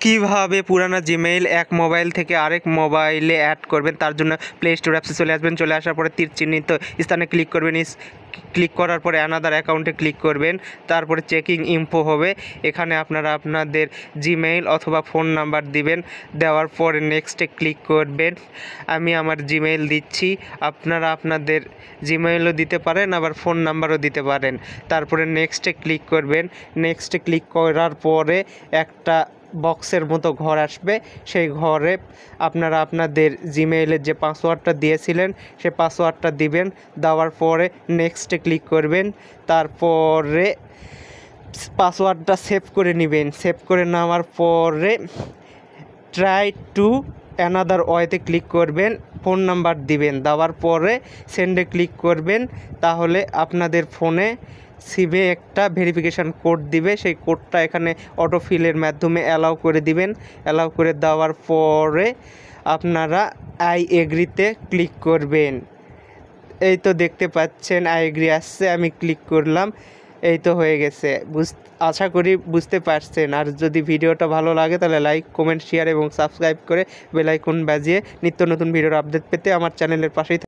কিভাবে পুরানো জিমেইল এক মোবাইল থেকে আরেক মোবাইলে অ্যাড করবেন তার জন্য প্লে স্টোর অ্যাপসে চলে আসবেন। চলে আসার পরে তীর চিহ্নিত স্থানে ক্লিক করবেন। ক্লিক করার পরে অ্যানাদার অ্যাকাউন্টে ক্লিক করবেন। তারপরে চেকিং ইনফো হবে, এখানে আপনারা আপনাদের জিমেইল অথবা ফোন নাম্বার দিবেন। দেওয়ার পরে নেক্সটে ক্লিক করবেন। আমি আমার জিমেইল দিচ্ছি, আপনারা আপনাদের জিমেইলও দিতে পারেন, আবার ফোন নাম্বারও দিতে পারেন। তারপরে নেক্সটে ক্লিক করবেন। নেক্সটে ক্লিক করার পরে একটা বক্সের মতো ঘর আসবে, সেই ঘরে আপনারা আপনাদের জিমেইলের যে পাসওয়ার্ডটা দিয়েছিলেন সেই পাসওয়ার্ডটা দিবেন। দেওয়ার পরে নেক্সটে ক্লিক করবেন। তারপরে পাসওয়ার্ডটা সেভ করে নেবেন। সেভ করে নেওয়ার পরে ট্রাই টু অ্যানাদার ওয়েতে ক্লিক করবেন, ফোন নাম্বার দিবেন। দেওয়ার পরে সেন্ডে ক্লিক করবেন। তাহলে আপনাদের ফোনে সিমে একটা ভেরিফিকেশান কোড দিবে, সেই কোডটা এখানে অটোফিলের মাধ্যমে অ্যালাউ করে দিবেন। অ্যালাউ করে দেওয়ার পরে আপনারা আই এগ্রিতে ক্লিক করবেন। এই তো দেখতে পাচ্ছেন আই এগ্রি আসছে, আমি ক্লিক করলাম। এই তো হয়ে গেছে। আশা করি বুঝতে পারছেন। আর যদি ভিডিওটা ভালো লাগে তাহলে লাইক, কমেন্ট, শেয়ার এবং সাবস্ক্রাইব করে বেল আইকন বাজিয়ে নিত্য নতুন ভিডিওর আপডেট পেতে আমার চ্যানেলের পাশেই